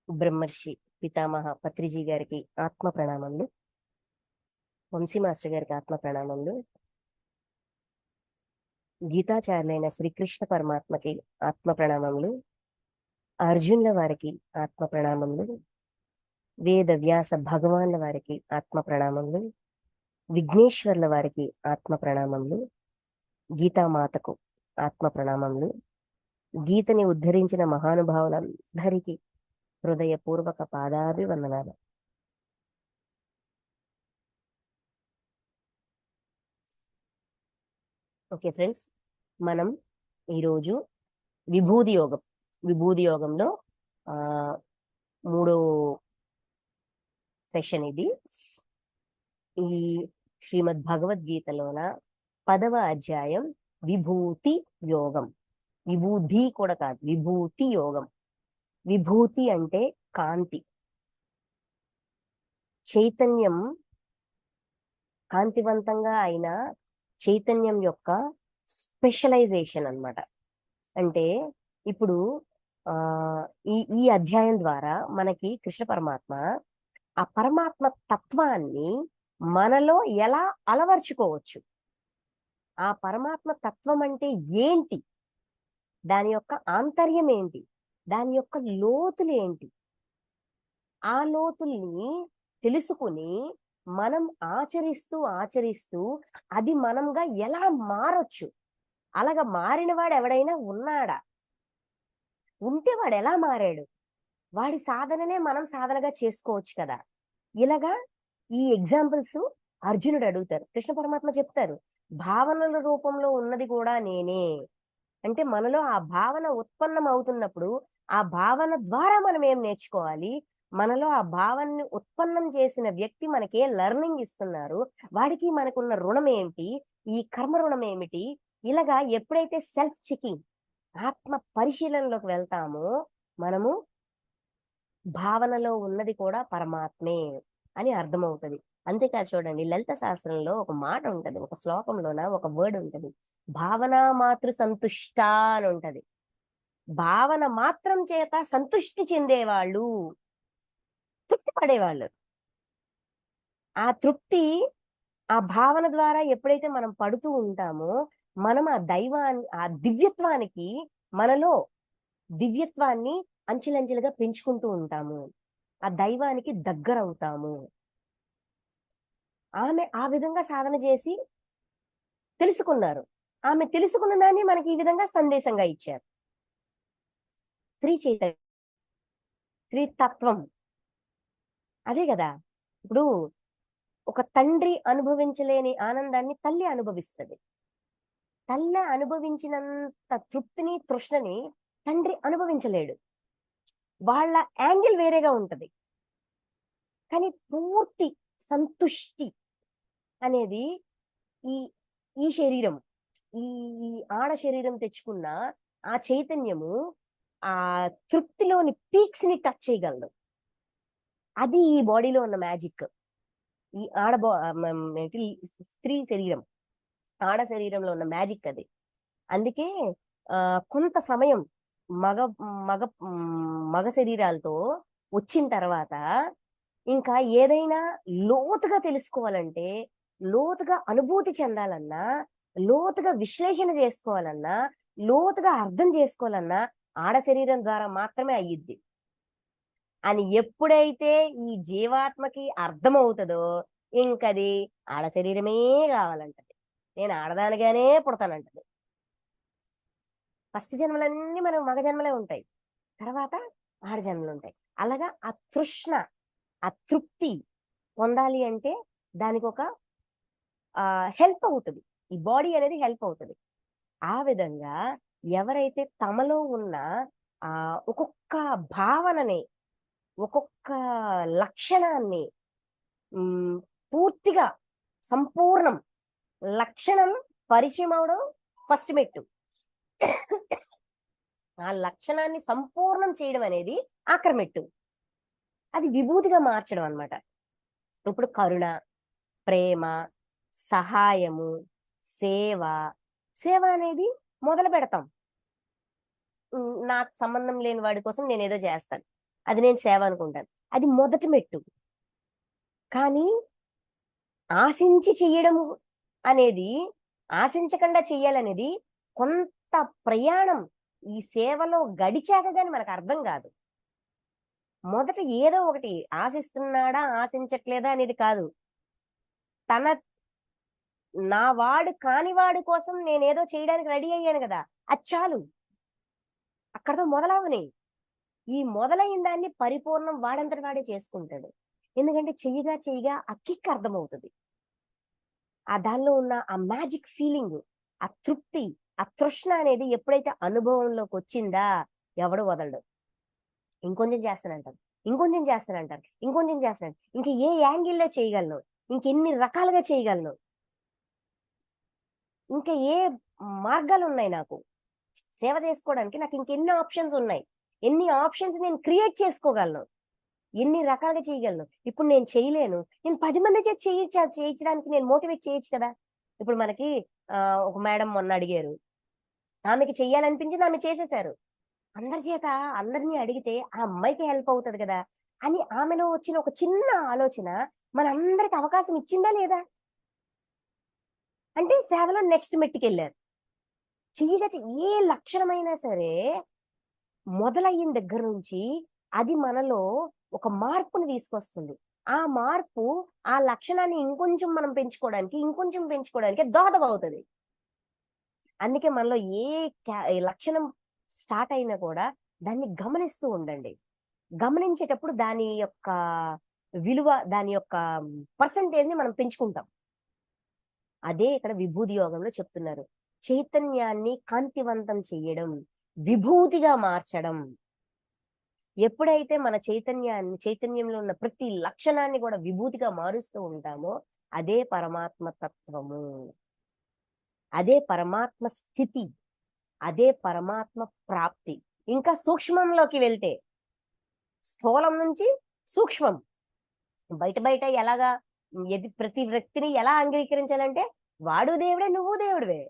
బ్రహ్మర్షి పితామహ పత్రిజీ గారికి ఆత్మ ప్రణామములు, వంశీ మాస్టర్ గారికి ఆత్మ ప్రణామములు, గీతాచార్యులైన శ్రీకృష్ణ పరమాత్మకి ఆత్మ ప్రణామములు, అర్జునుల వారికి ఆత్మ ప్రణామములు, వేద వ్యాస భగవాన్ల వారికి ఆత్మ ప్రణామములు, విఘ్నేశ్వర్ల వారికి ఆత్మ ప్రణామములు, గీతామాతకు ఆత్మ ప్రణామములు, గీతని ఉద్ధరించిన మహానుభావులందరికీ హృదయపూర్వక పాదాభివందనాలు. ఓకే ఫ్రెండ్స్, మనం ఈరోజు విభూది యోగంలో మూడో సెషన్ ఇది. ఈ శ్రీమద్ భగవద్గీతలోన 10వ అధ్యాయం విభూతి యోగం. విభూతి కూడా కాదు, విభూతి యోగం. విభూతి అంటే కాంతి, చైతన్యం, కాంతివంతంగా అయిన చైతన్యం యొక్క స్పెషలైజేషన్ అన్నమాట. అంటే ఇప్పుడు ఈ ఈ అధ్యాయం ద్వారా మనకి కృష్ణ పరమాత్మ ఆ పరమాత్మ తత్వాన్ని మనలో ఎలా అలవర్చుకోవచ్చు, ఆ పరమాత్మ తత్వం అంటే ఏంటి, దాని యొక్క ఆంతర్యం ఏంటి, దాని యొక్క లోతులు ఏంటి, ఆ లోతుల్ని తెలుసుకుని మనం ఆచరిస్తూ అది మనంగా ఎలా మారొచ్చు. అలాగా మారిన వాడు ఎవడైనా ఉన్నాడా? ఉంటే వాడు ఎలా మారాడు? వాడి సాధననే మనం సాధనగా చేసుకోవచ్చు కదా. ఇలాగా ఈ ఎగ్జాంపుల్స్ అర్జునుడు అడుగుతారు, కృష్ణ పరమాత్మ చెప్తారు, భావనల రూపంలో ఉన్నది కూడా నేనే. అంటే మనలో ఆ భావన ఉత్పన్నం అవుతున్నప్పుడు ఆ భావన ద్వారా మనం ఏం నేర్చుకోవాలి, మనలో ఆ భావనని ఉత్పన్నం చేసిన వ్యక్తి మనకే లెర్నింగ్ ఇస్తున్నారు, వాడికి మనకున్న రుణం ఏంటి, ఈ కర్మ రుణం ఏమిటి. ఇలాగా ఎప్పుడైతే సెల్ఫ్ చెకింగ్, ఆత్మ పరిశీలనలోకి వెళ్తామో మనము భావనలో ఉన్నది కూడా పరమాత్మే అని అర్థమవుతుంది. అంతేకాదు, చూడండి, లలిత శాస్త్రంలో ఒక మాట ఉంటది, ఒక శ్లోకంలోన ఒక వర్డ్ ఉంటది, భావన మాతృ సంతుష్ట అని ఉంటది. భావన మాత్రం చేత సంతృష్టి చెందేవాళ్ళు, తృప్తి పడేవాళ్ళు. ఆ తృప్తి, ఆ భావన ద్వారా ఎప్పుడైతే మనం పడుతూ ఉంటామో మనం ఆ దివ్యత్వానికి, మనలో దివ్యత్వాన్ని అంచెలంచెలుగా పెంచుకుంటూ ఉంటాము, ఆ దైవానికి దగ్గర అవుతాము. ఆమె ఆ విధంగా సాధన చేసి తెలుసుకున్నారు. ఆమె తెలుసుకున్న దాన్ని మనకి ఈ విధంగా సందేశంగా ఇచ్చారు. శ్రీ చైతన్య, శ్రీ తత్వం అదే కదా. ఇప్పుడు ఒక తండ్రి అనుభవించలేని ఆనందాన్ని తల్లి అనుభవిస్తుంది. తల్లి అనుభవించినంత తృప్తిని, తృష్ణని తండ్రి అనుభవించలేడు. వాళ్ళ యాంగిల్ వేరేగా ఉంటది. కానీ పూర్తి సంతుష్టి అనేది ఈ ఈ శరీరం, ఈ ఆడ శరీరం తెచ్చుకున్న ఆ చైతన్యము ఆ తృప్తిలోని పీక్స్ ని టచ్ చేయగలదు. అది ఈ బాడీలో ఉన్న మ్యాజిక్. ఈ స్త్రీ శరీరం, ఆడ శరీరంలో ఉన్న మ్యాజిక్ అది. అందుకే కొంత సమయం మగ మగ మగ శరీరాలతో వచ్చిన తర్వాత ఇంకా ఏదైనా లోతుగా తెలుసుకోవాలంటే, లోతుగా అనుభూతి చెందాలన్నా, లోతుగా విశ్లేషణ చేసుకోవాలన్నా, లోతుగా అర్థం చేసుకోవాలన్నా ఆడ శరీరం ద్వారా మాత్రమే అయ్యిద్ది అని ఎప్పుడైతే ఈ జీవాత్మకి అర్థమవుతుందో ఇంకది ఆడ శరీరమే కావాలంటది. నేను ఆడదానిగానే పుడతానంటది. ఫస్ట్ జన్మలన్నీ మనం మగ జన్మలే ఉంటాయి, తర్వాత ఆడ జన్మలు ఉంటాయి. అలాగా ఆ తృష్ణ, ఆ తృప్తి పొందాలి అంటే దానికి ఒక హెల్ప్ అవుతుంది, ఈ బాడీ అనేది హెల్ప్ అవుతుంది. ఆ విధంగా ఎవరైతే తమలో ఉన్న ఒక్కొక్క భావనని, ఒక్కొక్క లక్షణాన్ని పూర్తిగా సంపూర్ణం, లక్షణం పరిచయం అవడం ఫస్ట్ మెట్టు. ఆ లక్షణాన్ని సంపూర్ణం చేయడం అనేది ఆఖరి. అది విభూతిగా మార్చడం అన్నమాట. ఇప్పుడు కరుణ, ప్రేమ, సహాయము, సేవ. సేవ అనేది మొదలు పెడతాం, నాకు సంబంధం లేని వాడి కోసం నేను ఏదో చేస్తాను. అది నేను సేవ అనుకుంటాను. అది మొదటి మెట్టు. కానీ ఆశించి చెయ్యడం అనేది, ఆశించకుండా చెయ్యాలనేది కొంత ప్రయాణం ఈ సేవలో గడిచాక గాని మనకు అర్థం కాదు. మొదట ఏదో ఒకటి ఆశిస్తున్నాడా ఆశించట్లేదా అనేది కాదు. నా వాడు కాని వాడి కోసం నేనేదో చేయడానికి రెడీ అయ్యాను కదా, అది చాలు. అక్కడతో మొదలవని. ఈ మొదలైన దాన్ని పరిపూర్ణం వాడంతటి వాడే చేసుకుంటాడు. ఎందుకంటే చెయ్యగా చెయ్యగా ఆ కిక్ అర్థమవుతుంది. దానిలో ఉన్న ఆ మ్యాజిక్ ఫీలింగ్, ఆ తృప్తి, ఆ తృష్ణ అనేది ఎప్పుడైతే అనుభవంలోకి వచ్చిందా ఎవడు వదలడు. ఇంకొంచెం చేస్తానంటారు, ఇంకొంచెం చేస్తానంటారు, ఇంకొంచెం చేస్తాను, ఇంక ఏ యాంగిల్లో చేయగలను, ఇంకెన్ని రకాలుగా చేయగలను, ఇంకా ఏ మార్గాలు ఉన్నాయి నాకు సేవ చేసుకోవడానికి, నాకు ఇంకెన్ని ఆప్షన్స్ ఉన్నాయి, ఎన్ని ఆప్షన్స్ నేను క్రియేట్ చేసుకోగలను, ఎన్ని రకాలుగా చేయగలను. ఇప్పుడు నేను చేయలేను, నేను 10 మంది చేతి చేయించడానికి నేను మోటివేట్ చేయొచ్చు కదా. ఇప్పుడు మనకి ఒక మేడం మొన్న అడిగారు, ఆమెకి చెయ్యాలనిపించింది, ఆమె చేసేశారు. అందరి చేత అందరినీ అడిగితే ఆ అమ్మాయికి హెల్ప్ అవుతుంది కదా అని ఆమెలో వచ్చిన ఒక చిన్న ఆలోచన మనందరికి అవకాశం ఇచ్చిందా లేదా? అంటే సేవలో నెక్స్ట్ మెట్టుకెళ్ళారు. చెయ్యగా ఏ లక్షణమైనా సరే మొదలయ్యిన దగ్గర నుంచి అది మనలో ఒక మార్పుని తీసుకొస్తుంది. ఆ మార్పు ఆ లక్షణాన్ని ఇంకొంచెం మనం పెంచుకోవడానికి, ఇంకొంచెం పెంచుకోవడానికి దోహదమవుతది. అందుకే మనలో ఏ లక్షణం స్టార్ట్ అయినా కూడా దాన్ని గమనిస్తూ ఉండండి. గమనించేటప్పుడు దాని యొక్క విలువ, దాని యొక్క పర్సంటేజ్‌ని మనం పెంచుకుంటాం. అదే ఇక్కడ విభూది యోగంలో చెప్తున్నారు. చైతన్యాన్ని కాంతివంతం చెయ్యడం, విభూతిగా మార్చడం. ఎప్పుడైతే మన చైతన్యంలో ఉన్న ప్రతి లక్షణాన్ని కూడా విభూతిగా మారుస్తూ ఉంటామో అదే పరమాత్మ తత్వము. అదే పరమాత్మ స్థితి. అదే పరమాత్మ ప్రాప్తి. ఇంకా సూక్ష్మంలోకి వెళ్తే స్థూలం నుంచి సూక్ష్మం. బయట బయట ఎలాగా ప్రతి వ్యక్తిని ఎలా అంగీకరించాలంటే వాడు దేవుడే, నువ్వు దేవుడివే.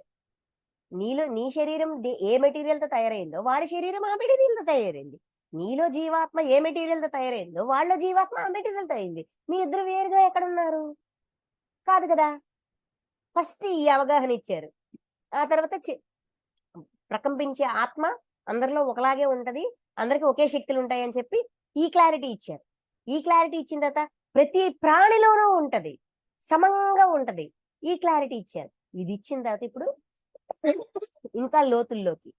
నీ శరీరం ఏ మెటీరియల్ తో తయారైందో వాడి శరీరం ఆ మెటీరియల్ తో తయారైంది. నీలో జీవాత్మ ఏ మెటీరియల్ తో తయారైందో వాళ్ళ జీవాత్మ ఆ మెటీరియల్ తో అయింది. మీ ఇద్దరు వేరుగా ఎక్కడున్నారు? కాదు కదా. ఫస్ట్ ఈ అవగాహన ఇచ్చారు. ఆ తర్వాత ప్రకంపించే ఆత్మ అందరిలో ఒకలాగే ఉంటది, అందరికి ఒకే శక్తులు ఉంటాయని చెప్పి ఈ క్లారిటీ ఇచ్చారు. ఈ క్లారిటీ ఇచ్చిన తర్వాత ప్రతి ప్రాణిలోనూ ఉంటది, సమంగా ఉంటది, ఈ క్లారిటీ ఇచ్చారు. ఇది ఇచ్చిన తర్వాత ఇప్పుడు ఇంకా లోతుల్లోకి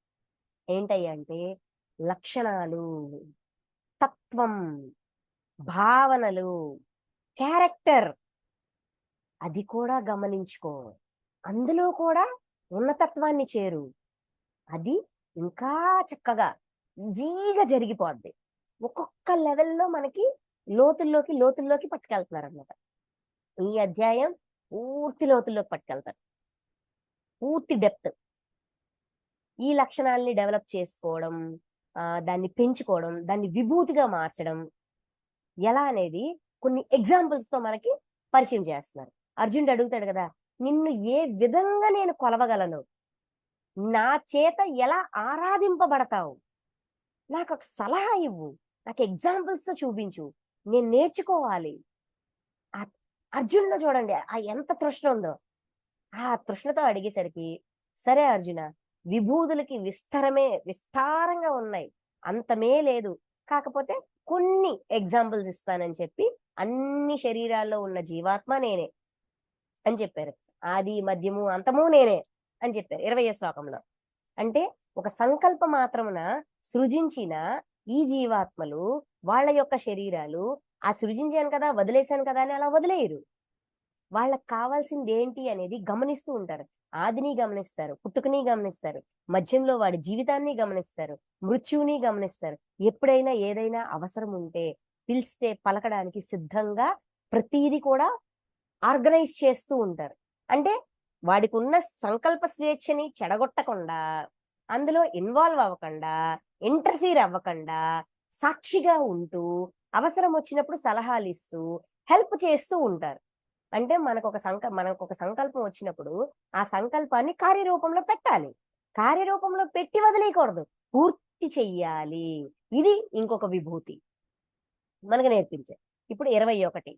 ఏంటంటే లక్షణాలు, తత్వం, భావనలు, క్యారెక్టర్ అది కూడా గమనించుకో. అందులో కూడా ఉన్నతత్వాన్ని చేరు. అది ఇంకా చక్కగా ఈజీగా జరిగిపోద్ది. ఒక్కొక్క లెవెల్లో మనకి లోతుల్లోకి పట్టుకెళ్తున్నారు అనమాట. ఈ అధ్యాయం పూర్తి లోతుల్లోకి పట్టుకెళ్తారు, పూర్తి డెప్త్. ఈ లక్షణాలని డెవలప్ చేసుకోవడం, దాన్ని పెంచుకోవడం, దాన్ని విభూతిగా మార్చడం ఎలా అనేది కొన్ని ఎగ్జాంపుల్స్ తో మనకి పరిచయం చేస్తున్నారు. అర్జునుడు అడుగుతాడు కదా, నిన్ను ఏ విధంగా నేను కొలవగలను, నా చేత ఎలా ఆరాధింపబడతావు, నాకు ఒక సలహా ఇవ్వు, నాకు ఎగ్జాంపుల్స్ తో చూపించు, నేను నేర్చుకోవాలి. అర్జునులో చూడండి ఎంత తృష్ణ ఉందో. ఆ తృష్ణతో అడిగేసరికి సరే అర్జున, విభూతులకి విస్తారంగా ఉన్నాయి, అంతమే లేదు, కాకపోతే కొన్ని ఎగ్జాంపుల్స్ ఇస్తానని చెప్పి అన్ని శరీరాల్లో ఉన్న జీవాత్మ నేనే అని చెప్పారు. ఆది మధ్యము అంతము నేనే అని చెప్పారు 20వ శ్లోకంలో. అంటే ఒక సంకల్ప మాత్రమున సృజించిన ఈ జీవాత్మలు వాళ్ళ యొక్క శరీరాలు సృజించాను కదా వదిలేశాను కదా అని అలా వదిలేయరు. వాళ్ళకి కావాల్సింది ఏంటి అనేది గమనిస్తూ ఉంటారు. ఆదిని గమనిస్తారు, పుట్టుకని గమనిస్తారు, మధ్యంలో వాడి జీవితాన్ని గమనిస్తారు, మృత్యువుని గమనిస్తారు. ఎప్పుడైనా ఏదైనా అవసరం ఉంటే పిలిస్తే పలకడానికి సిద్ధంగా ప్రతీది కూడా ఆర్గనైజ్ చేస్తూ ఉంటారు. అంటే వాడికి ఉన్న సంకల్ప స్వేచ్ఛని చెడగొట్టకుండా, అందులో ఇన్వాల్వ్ అవ్వకుండా, ఇంటర్ఫీర్ అవ్వకుండా, సాక్షిగా ఉంటూ అవసరం వచ్చినప్పుడు సలహాలు ఇస్తూ హెల్ప్ చేస్తూ ఉంటారు. అంటే మనకు ఒక సంకల్పం వచ్చినప్పుడు ఆ సంకల్పాన్ని కార్యరూపంలో పెట్టాలి. కార్యరూపంలో పెట్టి వదిలేయకూడదు, పూర్తి చెయ్యాలి. ఇది ఇంకొక విభూతి. మనకు నేర్పించారు. ఇప్పుడు 21.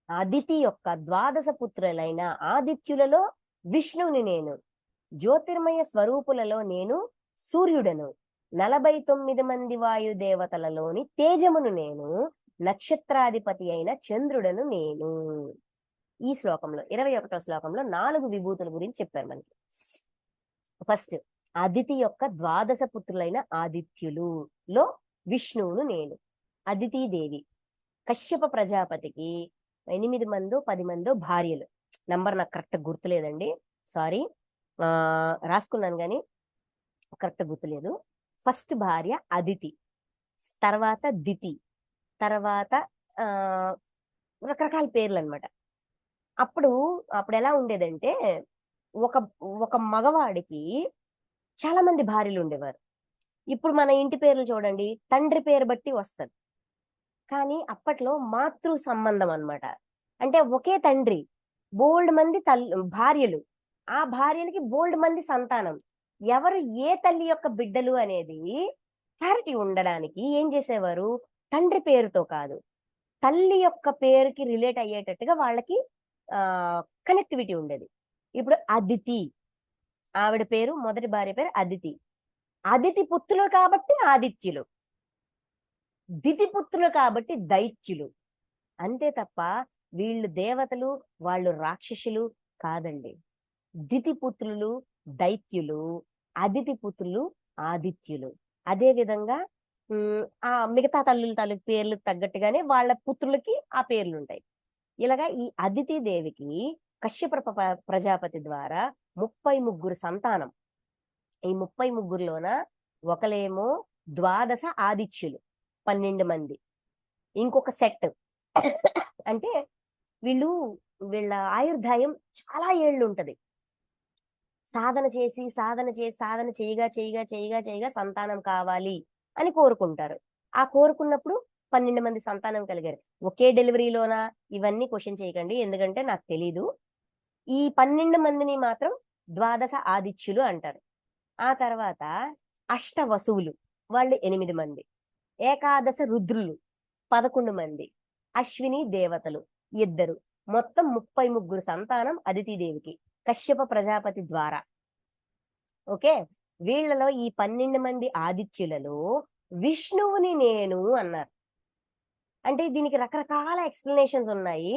అదితి యొక్క ద్వాదశ పుత్రులైన ఆదిత్యులలో విష్ణువుని నేను, జ్యోతిర్మయ స్వరూపులలో నేను సూర్యుడను, 49 మంది వాయుదేవతలలోని తేజమును నేను, నక్షత్రాధిపతి అయిన చంద్రుడను నేను. ఈ శ్లోకంలో 21వ శ్లోకంలో 4 విభూతుల గురించి చెప్పారు మనకి. ఫస్ట్ అదితి యొక్క ద్వాదశ పుత్రులైన ఆదిత్యులులో విష్ణువును నేను. అదితీదేవి కశ్యప ప్రజాపతికి 8 మందో 10 మందో భార్యలు. నంబర్ నాకు కరెక్ట్ గుర్తులేదండి, సారీ, రాసుకున్నాను కానీ కరెక్ట్ గుర్తులేదు. ఫస్ట్ భార్య అదితి, తర్వాత దితి, తర్వాత రకరకాల పేర్లు అనమాట. అప్పుడు ఎలా ఉండేదంటే ఒక ఒక మగవాడికి చాలా మంది భార్యలు ఉండేవారు. ఇప్పుడు మన ఇంటి పేర్లు చూడండి, తండ్రి పేరు బట్టి వస్తుంది. కానీ అప్పట్లో మాతృ సంబంధం అన్నమాట. అంటే ఒకే తండ్రి, బోల్డ్ మంది భార్యలు, ఆ భార్యలకి బోల్డ్ మంది సంతానం. ఎవరు ఏ తల్లి యొక్క బిడ్డలు అనేది క్లారిటీ ఉండడానికి ఏం చేసేవారు, తండ్రి పేరుతో కాదు, తల్లి యొక్క పేరుకి రిలేట్ అయ్యేటట్టుగా వాళ్ళకి కనెక్టివిటీ ఉండేది. ఇప్పుడు అదితి, ఆవిడ పేరు, మొదటి భార్య పేరు అదితి. అదితి పుత్రులు కాబట్టి ఆదిత్యులు, దితి పుత్రులు కాబట్టి దైత్యులు. అంతే తప్ప వీళ్ళు దేవతలు, వాళ్ళు రాక్షసులు కాదండి. దితి పుత్రులు దైత్యులు, అదితి పుత్రులు ఆదిత్యులు. అదే విధంగా ఆ మిగతా తల్లుల పేర్లకు తగ్గట్టుగానే వాళ్ళ పుత్రులకి ఆ పేర్లు ఉంటాయి. ఇలాగా ఈ అదితి దేవికి కశ్యప ప్రజాపతి ద్వారా 33 సంతానం. ఈ 33లోన ఒకలేమో ద్వాదశ ఆదిత్యులు 12 మంది. ఇంకొక సెట్ అంటే వీళ్ళ ఆయుర్దాయం చాలా ఏళ్ళు ఉంటది. సాధన చేసి చేయగా సంతానం కావాలి అని కోరుకుంటారు. ఆ కోరుకున్నప్పుడు 12 మంది సంతానం కలిగారు. ఒకే డెలివరీలోనా, ఇవన్నీ క్వశ్చన్ చేయకండి, ఎందుకంటే నాకు తెలీదు. ఈ 12 మందిని మాత్రం ద్వాదశ ఆదిత్యులు అంటారు. ఆ తర్వాత అష్ట వసువులు, వాళ్ళు 8 మంది. ఏకాదశ రుద్రులు 11 మంది. అశ్విని దేవతలు 2. మొత్తం 33 సంతానం అదితిదేవికి కశ్యప ప్రజాపతి ద్వారా. ఓకే, వీళ్ళలో ఈ 12 మంది ఆదిత్యులలో విష్ణువుని నేను అన్నారు. అంటే దీనికి రకరకాల ఎక్స్ప్లెనేషన్స్ ఉన్నాయి.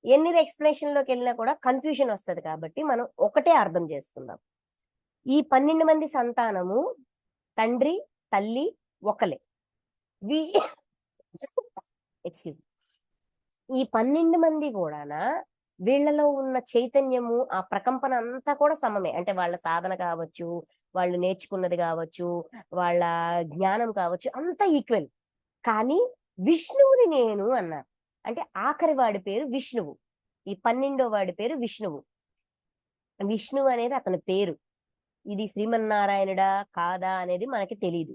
ఎన్ని ఎక్స్ప్లెనేషన్ లోకి వెళ్ళినా కూడా కన్ఫ్యూజన్ వస్తుంది, కాబట్టి మనం ఒకటే అర్థం చేసుకుందాం. ఈ 12 మంది సంతానము తండ్రి తల్లి ఒకలే. ఎక్స్క్యూజ్, ఈ 12 మంది కూడానా వీళ్ళలో ఉన్న చైతన్యము, ఆ ప్రకంపన అంతా కూడా సమమే. అంటే వాళ్ళ సాధన కావచ్చు, వాళ్ళు నేర్చుకున్నది కావచ్చు, వాళ్ళ జ్ఞానం కావచ్చు, అంతా ఈక్వల్. కానీ విష్ణువుని నేను అన్నారు. అంటే ఆఖరి వాడి పేరు విష్ణువు, ఈ 12వ వాడి పేరు విష్ణువు. విష్ణువు అనేది అతని పేరు. ఇది శ్రీమన్నారాయణుడా కాదా అనేది మనకి తెలియదు.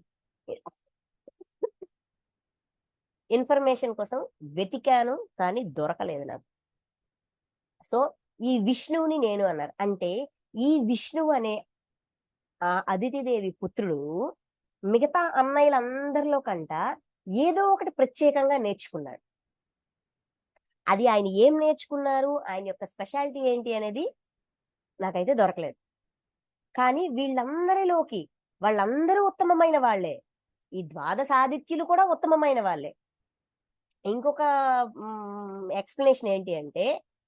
ఇన్ఫర్మేషన్ కోసం వెతికాను కానీ దొరకలేదు నాకు. సో ఈ విష్ణువుని నేను అన్నారు. అంటే ఈ విష్ణువు అనే ఆ అదితిదేవి పుత్రుడు మిగతా అన్నయ్యలందరిలో కంట ఏదో ఒకటి ప్రత్యేకంగా నేర్చుకున్నాడు. అది ఆయన ఏం నేర్చుకున్నారు, ఆయన యొక్క స్పెషాలిటీ ఏంటి అనేది నాకైతే దొరకలేదు. కానీ వీళ్ళందరిలోకి వాళ్ళందరూ ఉత్తమమైన వాళ్ళే. ఈ ద్వాదశ ఆదిత్యులు కూడా ఉత్తమమైన వాళ్ళే. ఇంకొక ఎక్స్ప్లెనేషన్ ఏంటి అంటే,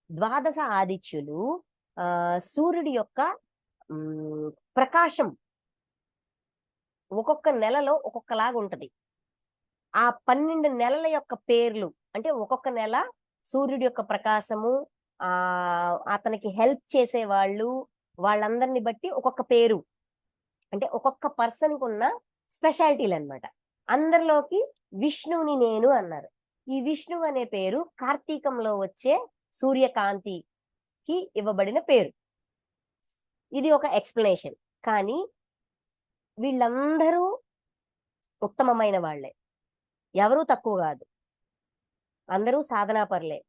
ద్వాదశ ఆదిత్యులు సూర్యుడి యొక్క ప్రకాశం ఒక్కొక్క నెలలో ఒక్కొక్కలాగా ఉంటది. ఆ 12 నెలల యొక్క పేర్లు అంటే ఒక్కొక్క నెల సూర్యుడి యొక్క ప్రకాశము, అతనికి హెల్ప్ చేసే వాళ్ళందరిని బట్టి ఒక్కొక్క పేరు, అంటే ఒక్కొక్క పర్సన్ కు ఉన్న స్పెషాలిటీలు అనమాట. అందరిలోకి విష్ణువుని నేను అన్నారు. ఈ విష్ణువు అనే పేరు కార్తీకంలో వచ్చే సూర్యకాంతికి ఇవ్వబడిన పేరు. ఇది ఒక ఎక్స్ప్లెనేషన్. కానీ వీళ్ళందరూ ఉత్తమమైన వాళ్లే, ఎవరూ తక్కువ కాదు. అందరూ సాధనాపరులే,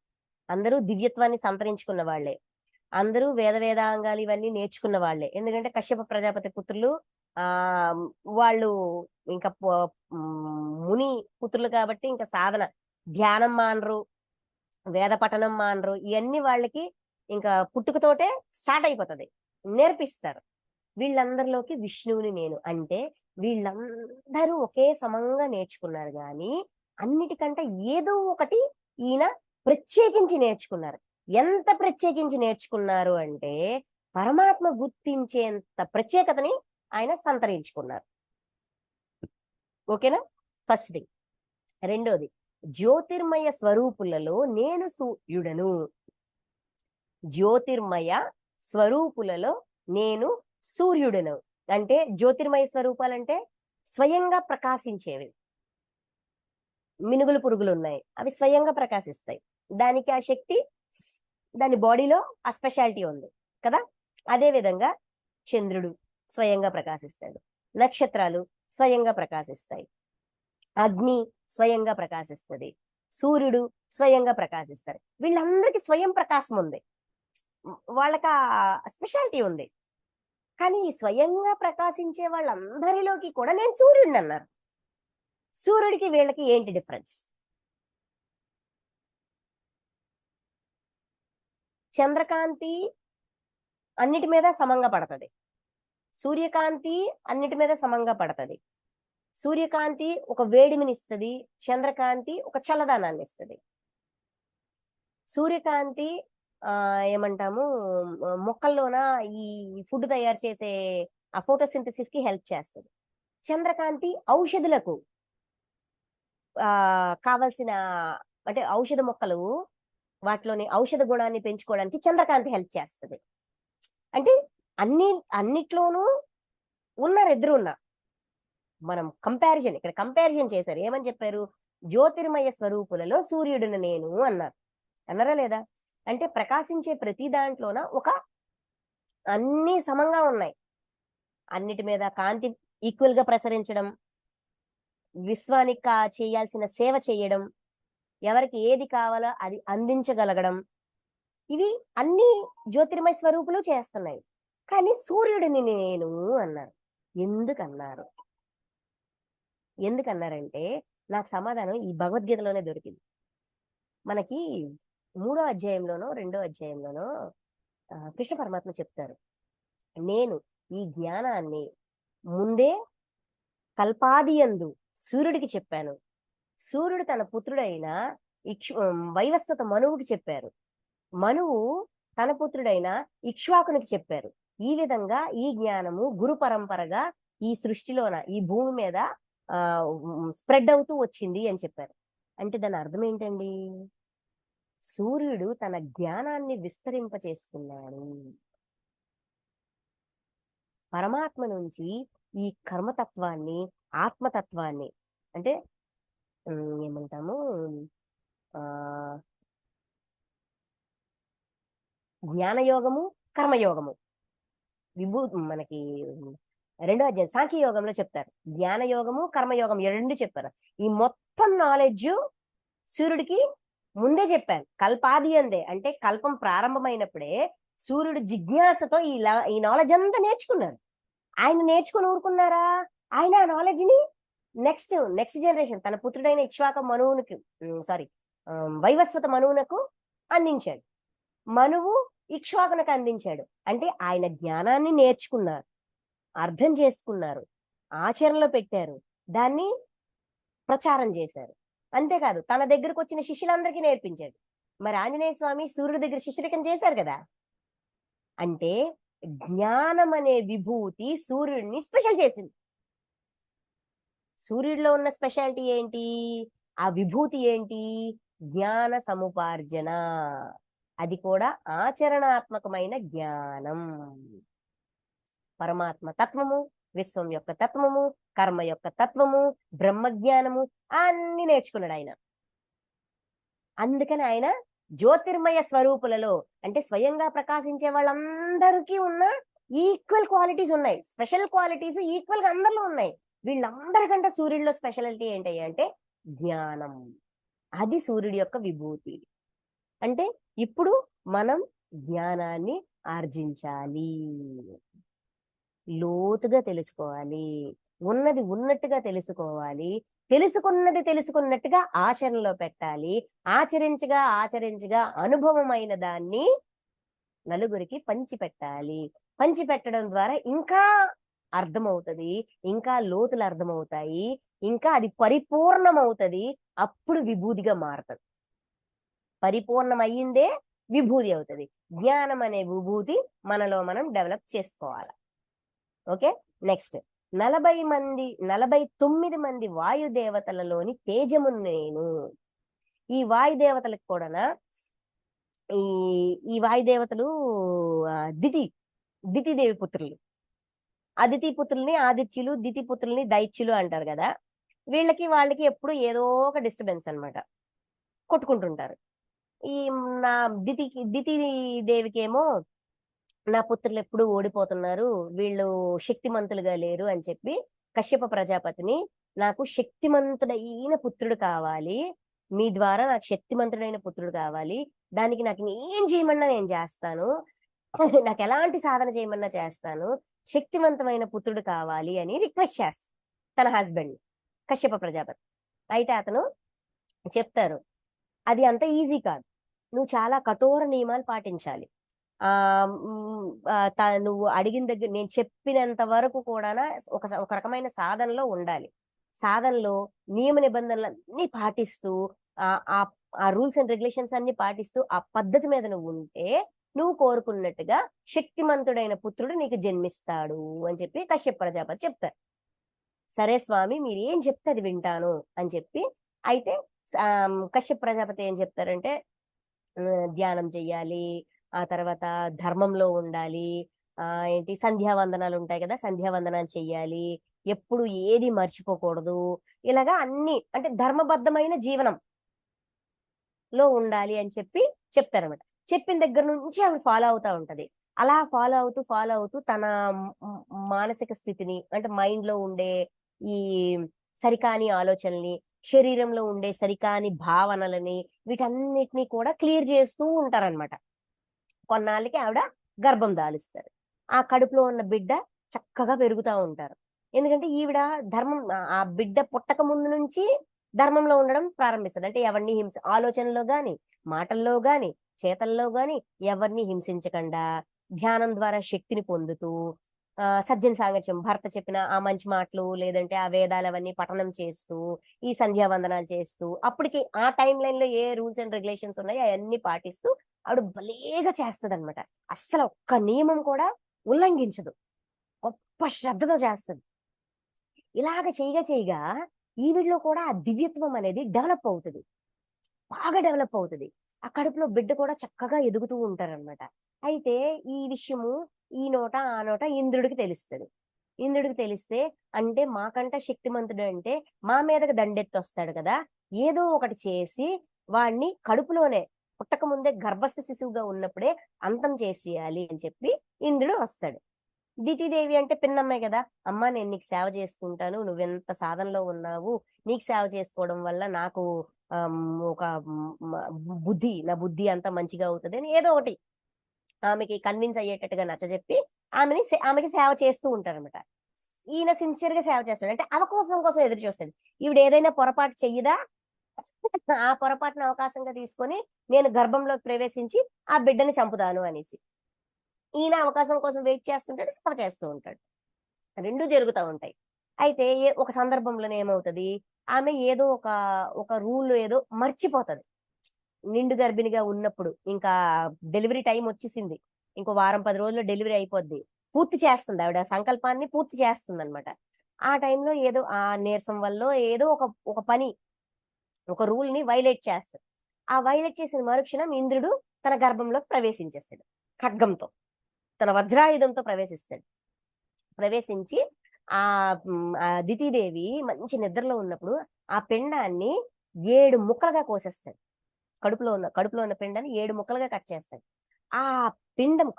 అందరూ దివ్యత్వాన్ని సంతరించుకున్న వాళ్లే. అందరూ వేదాంగాలు ఇవన్నీ నేర్చుకున్న వాళ్ళే. ఎందుకంటే కశ్యప ప్రజాపతి పుత్రులు ఆ వాళ్ళు ఇంకా ముని పుత్రులు కాబట్టి ఇంకా సాధన ధ్యానం మానరు, వేద పఠనం మానరు. ఇవన్నీ వాళ్ళకి ఇంకా పుట్టుకతోటే స్టార్ట్ అయిపోతుంది, నేర్పిస్తారు. వీళ్ళందరిలోకి విష్ణువుని నేను అంటే వీళ్ళందరూ ఒకే సమంగా నేర్చుకున్నారు, కానీ అన్నిటికంటే ఏదో ఒకటి ఈయన ప్రత్యేకించి నేర్చుకున్నారు. ఎంత ప్రత్యేకించి నేర్చుకున్నారు అంటే పరమాత్మ గుర్తించేంత ప్రత్యేకతని ఆయన సంతరించుకున్నారు. ఓకేనా? First thing. రెండోది, జ్యోతిర్మయ స్వరూపులలో నేను సూర్యుడను. జ్యోతిర్మయ స్వరూపులలో నేను సూర్యుడను అంటే జ్యోతిర్మయ స్వరూపాలంటే స్వయంగా ప్రకాశించేవి. మినుగులు పురుగులు ఉన్నాయి, అవి స్వయంగా ప్రకాశిస్తాయి. దానికి ఆ శక్తి, దాని బాడీలో ఆ స్పెషాలిటీ ఉంది కదా. అదే విధంగా చంద్రుడు స్వయంగా ప్రకాశిస్తాడు, నక్షత్రాలు స్వయంగా ప్రకాశిస్తాయి, అగ్ని స్వయంగా ప్రకాశిస్తుంది, సూర్యుడు స్వయంగా ప్రకాశిస్తారు. వీళ్ళందరికీ స్వయం ప్రకాశం ఉంది, వాళ్ళకి ఆ స్పెషాలిటీ ఉంది. కానీ ఈ స్వయంగా ప్రకాశించే వాళ్ళందరిలోకి కూడా నేను సూర్యుడిని అన్నారు. సూర్యుడికి వీళ్ళకి ఏంటి డిఫరెన్స్? చంద్రకాంతి అన్నిటి మీద సమంగా పడుతుంది, సూర్యకాంతి అన్నిటి మీద సమంగా పడుతుంది. సూర్యకాంతి ఒక వేడిమిని ఇస్తుంది, చంద్రకాంతి ఒక చల్లదానాన్ని ఇస్తుంది. సూర్యకాంతి ఏమంటాము, మొక్కల్లోన ఈ ఫుడ్ తయారు చేసే ఆ ఫోటోసింథసిస్ కి హెల్ప్ చేస్తుంది. చంద్రకాంతి ఔషధులకు కావలసిన అంటే ఔషధ మొక్కలు వాటిలోని ఔషధ గుణాన్ని పెంచుకోవడానికి చంద్రకాంతి హెల్ప్ చేస్తుంది. అంటే అన్నిట్లోనూ ఉన్నారు, ఇద్దరు ఉన్నారు. మనం ఇక్కడ కంపారిజన్ చేశారు. ఏమని చెప్పారు? జ్యోతిర్మయ స్వరూపులలో సూర్యుడిని నేను అన్నారు. అన్నారా లేదా? అంటే ప్రకాశించే ప్రతి దాంట్లోన అన్ని సమంగా ఉన్నాయి. అన్నిటి మీద కాంతి ఈక్వల్ గా ప్రసరించడం, విశ్వానికి చేయాల్సిన సేవ చేయడం, ఎవరికి ఏది కావాలో అది అందించగలగడం, ఇవి అన్ని జ్యోతిర్మయ స్వరూపులు చేస్తున్నాయి. కానీ సూర్యుడిని నేను అన్నారు. ఎందుకన్నారంటే నాకు సమాధానం ఈ భగవద్గీతలోనే దొరికింది. మనకి 3వ అధ్యాయంలోనో 2వ అధ్యాయంలోనో కృష్ణ పరమాత్మ చెప్తారు, నేను ఈ జ్ఞానాన్ని ముందే కల్పాదియందు సూర్యుడికి చెప్పాను. సూర్యుడు తన పుత్రుడైన వైవస్వత మనువుకి చెప్పారు. మనువు తన పుత్రుడైన ఇక్ష్వాకునికి చెప్పారు. ఈ విధంగా ఈ జ్ఞానము గురు పరంపరగా ఈ సృష్టిలోన ఈ భూమి మీద స్ప్రెడ్ అవుతూ వచ్చింది అని చెప్పారు. అంటే దాని అర్థం ఏంటండి? సూర్యుడు తన జ్ఞానాన్ని విస్తరింప చేసుకున్నాడు. పరమాత్మ నుంచి ఈ కర్మతత్వాన్ని, ఆత్మతత్వాన్ని, అంటే ఏమంటాము, జ్ఞానయోగము, కర్మయోగము, మనకి 2వ అధ్యాయం సాంఖ్యయోగంలో చెప్తారు. జ్ఞానయోగము, కర్మయోగం రెండు చెప్పారు. ఈ మొత్తం నాలెడ్జ్ సూర్యుడికి ముందే చెప్పాను, కల్పాది అందే. అంటే కల్పం ప్రారంభమైనప్పుడే సూర్యుడు జిజ్ఞాసతో ఈ నాలెడ్జ్ అంతా నేర్చుకున్నాడు. ఆయన నేర్చుకుని ఊరుకున్నారా? ఆయన ఆ నాలెడ్జ్ ని నెక్స్ట్ జనరేషన్ తన పుత్రుడైన ఇక్ష్వాక మనువునికి వైవస్వత మనువునకు అందించాడు. మనువు ఇక్ష్వాకునకు అందించాడు. అంటే ఆయన జ్ఞానాన్ని నేర్చుకున్నారు, అర్థం చేసుకున్నారు, ఆచరణలో పెట్టారు, దాన్ని ప్రచారం చేశారు. అంతేకాదు తన దగ్గరకు వచ్చిన శిష్యులందరికీ నేర్పించాడు. మరి ఆంజనేయ స్వామి సూర్యుడి దగ్గర శిష్యరికం చేశారు కదా. అంటే జ్ఞానం అనే విభూతి సూర్యుడిని స్పెషల్ చేసింది. సూర్యుడిలో ఉన్న స్పెషాలిటీ ఏంటి? ఆ విభూతి ఏంటి? జ్ఞాన సముపార్జన. అది కూడా ఆచరణాత్మకమైన జ్ఞానం. పరమాత్మ తత్వము, విశ్వం యొక్క తత్వము, కర్మ యొక్క తత్వము, బ్రహ్మజ్ఞానము అన్ని నేర్చుకున్నాడు ఆయన. అందుకని ఆయన జ్యోతిర్మయ స్వరూపులలో, అంటే స్వయంగా ప్రకాశించే వాళ్ళందరికీ ఉన్న ఈక్వల్ క్వాలిటీస్ ఉన్నాయి, స్పెషల్ క్వాలిటీస్ ఈక్వల్ గా అందరిలో ఉన్నాయి. వీళ్ళందరికంటే సూర్యుడిలో స్పెషాలిటీ ఏంటి అంటే జ్ఞానం. అది సూర్యుడి యొక్క విభూతి. అంటే ఇప్పుడు మనం జ్ఞానాన్ని ఆర్జించాలి, లోతుగా తెలుసుకోవాలి, ఉన్నది ఉన్నట్టుగా తెలుసుకోవాలి, తెలుసుకున్నది తెలుసుకున్నట్టుగా ఆచరణలో పెట్టాలి, ఆచరించగా అనుభవమైన దాన్ని నలుగురికి పంచిపెట్టాలి. పంచిపెట్టడం ద్వారా ఇంకా అర్థమవుతుంది, ఇంకా లోతులు అర్థమవుతాయి, ఇంకా అది పరిపూర్ణమవుతుంది. అప్పుడు విభూతిగా మారుతుంది. పరిపూర్ణం అయ్యిందే విభూతి అవుతుంది. జ్ఞానం అనే విభూతి మనలో మనం డెవలప్ చేసుకోవాలి. ఓకే, నెక్స్ట్ 49 మంది వాయుదేవతలలోని తేజమును నేను. ఈ వాయుదేవతలకు కూడా ఈ ఈ వాయుదేవతలు దితిదేవి పుత్రులు. అదితి పుత్రుల్ని ఆదిత్యులు, దితి పుత్రుల్ని దైత్యులు అంటారు కదా. వీళ్ళకి వాళ్ళకి ఎప్పుడు ఏదో ఒక డిస్టర్బెన్స్ అనమాట, కొట్టుకుంటుంటారు. ఈ నా దితి దేవికి ఏమో నా పుత్రులు ఎప్పుడు ఓడిపోతున్నారు, వీళ్ళు శక్తిమంతులుగా లేరు అని చెప్పి కశ్యప ప్రజాపతిని, నాకు శక్తిమంతుడైన పుత్రుడు కావాలి, మీ ద్వారా నాకు శక్తిమంతుడైన పుత్రుడు కావాలి, దానికి నాకు ఏం చేయమన్నా నేను చేస్తాను, నాకు ఎలాంటి సాధన చేయమన్నా చేస్తాను, శక్తివంతమైన పుత్రుడు కావాలి అని రిక్వెస్ట్ చేస్తాను తన హస్బెండ్ కశ్యప ప్రజాపతి. అయితే అతను చెప్తారు, అది అంత ఈజీ కాదు, నువ్వు చాలా కఠోర నియమాలు పాటించాలి. నువ్వు అడిగిన దగ్గర నేను చెప్పినంత వరకు కూడా ఒక రకమైన సాధనలో ఉండాలి. సాధనలో నియమ నిబంధనలన్నీ పాటిస్తూ ఆ రూల్స్ అండ్ రెగ్యులేషన్స్ అన్ని పాటిస్తూ ఆ పద్ధతి మీద నువ్వు ఉంటే నువ్వు కోరుకున్నట్టుగా శక్తిమంతుడైన పుత్రుడు నీకు జన్మిస్తాడు అని చెప్పి కశ్యప ప్రజాపతి చెప్తారు. సరే స్వామి, మీరు ఏం చెప్తే అది వింటాను అని చెప్పి, అయితే కశ్యప ప్రజాపతి ఏం చెప్తారంటే, ధ్యానం చెయ్యాలి, ఆ తర్వాత ధర్మంలో ఉండాలి, ఏంటి సంధ్యావందనాలు ఉంటాయి కదా, సంధ్యావందనాలు చెయ్యాలి, ఎప్పుడు ఏది మర్చిపోకూడదు, ఇలాగా అన్ని అంటే ధర్మబద్ధమైన జీవనం లో ఉండాలి అని చెప్పి చెప్తారనమాట. చెప్పిన దగ్గర నుంచి ఆవిడ ఫాలో అవుతా ఉంటది. అలా ఫాలో అవుతూ తన మానసిక స్థితిని, అంటే మైండ్ లో ఉండే ఈ సరికాని ఆలోచనల్ని, శరీరంలో ఉండే సరికాని భావనలని, వీటన్నిటినీ కూడా క్లియర్ చేస్తూ ఉంటారనమాట. కొన్నాళ్ళకి ఆవిడ గర్భం దాలుస్తారు. ఆ కడుపులో ఉన్న బిడ్డ చక్కగా పెరుగుతూ ఉంటారు. ఎందుకంటే ఈవిడ ధర్మం, ఆ బిడ్డ పుట్టక ముందు నుంచి ధర్మంలో ఉండడం ప్రారంభిస్తుంది. అంటే ఎవరిని ఆలోచనలో గాని, మాటల్లో గాని, చేతల్లో గాని ఎవరిని హింసించకుండా ధ్యానం ద్వారా శక్తిని పొందుతూ, సజ్జన సాంగత్యం, భర్త చెప్పిన ఆ మంచి మాటలు లేదంటే ఆ వేదాలు అవన్నీ పఠనం చేస్తూ, ఈ సంధ్యావందనాలు చేస్తూ, అప్పటికి ఆ టైం లైన్ లో ఏ రూల్స్ అండ్ రెగ్యులేషన్స్ ఉన్నాయో అవన్నీ పాటిస్తూ ఆవిడ భలేగా చేస్తుంది అనమాట. అస్సలు ఒక్క నియమం కూడా ఉల్లంఘించదు, గొప్ప శ్రద్ధతో చేస్తుంది. ఇలాగ చేయగా ఈవిడలో కూడా ఆ దివ్యత్వం అనేది డెవలప్ అవుతుంది, బాగా డెవలప్ అవుతుంది. ఆ కడుపులో బిడ్డ కూడా చక్కగా ఎదుగుతూ ఉంటారనమాట. అయితే ఈ విషయము ఈ నోట ఆ నోట ఇంద్రుడికి తెలుస్తుంది. ఇంద్రుడికి తెలిస్తే, అంటే మాకంట శక్తిమంతుడు అంటే మా మీదకి దండెత్తి వస్తాడు కదా, ఏదో ఒకటి చేసి వాడిని కడుపులోనే పుట్టక ముందే గర్భస్థ శిశువుగా ఉన్నప్పుడే అంతం చేసేయాలి అని చెప్పి ఇంద్రుడు వస్తాడు. దితిదేవి అంటే పిన్నమ్మాయి కదా, అమ్మ నేను నీకు సేవ చేసుకుంటాను, నువ్వెంత సాధనలో ఉన్నావు, నీకు సేవ చేసుకోవడం వల్ల నాకు ఒక నా బుద్ధి అంతా మంచిగా అవుతుంది అని ఏదో ఒకటి ఆమెకి కన్విన్స్ అయ్యేటట్టుగా నచ్చజెప్పి ఆమెకి సేవ చేస్తూ ఉంటారనమాట. ఈయన సిన్సియర్ గా సేవ చేస్తాడు, అంటే అవకాశం ఎదురు చూస్తాడు. ఈవిడ ఏదైనా పొరపాటు చెయ్యదా, ఆ పొరపాటును అవకాశంగా తీసుకొని నేను గర్భంలోకి ప్రవేశించి ఆ బిడ్డని చంపుతాను అనేసి ఈయన అవకాశం కోసం వెయిట్ చేస్తుంటాడు, సేవ చేస్తూ ఉంటాడు. రెండు జరుగుతూ ఉంటాయి. అయితే ఒక సందర్భంలో ఏమవుతుంది, ఆమె ఏదో ఒక రూల్ ఏదో మర్చిపోతుంది. నిండు గర్భిణిగా ఉన్నప్పుడు, ఇంకా డెలివరీ టైం వచ్చేసింది, ఇంకో వారం 10 రోజుల్లో డెలివరీ అయిపోద్ది, పూర్తి చేస్తుంది ఆవిడ సంకల్పాన్ని పూర్తి చేస్తుంది అనమాట. ఆ టైంలో ఏదో ఆ నీరసం వల్ల ఏదో ఒక పని, ఒక రూల్ ని వైలేట్ చేస్తాడు. ఆ వైలేట్ చేసిన మరుక్షణం ఇంద్రుడు తన గర్భంలోకి ప్రవేశించేస్తాడు, ఖడ్గంతో, తన వజ్రాయుధంతో ప్రవేశించి ఆ దితిదేవి మంచి నిద్రలో ఉన్నప్పుడు ఆ పిండాన్ని 7 ముక్కలుగా కోసేస్తాడు. కడుపులో ఉన్న పిండాన్ని 7 ముక్కలుగా కట్ చేస్తాడు. ఆ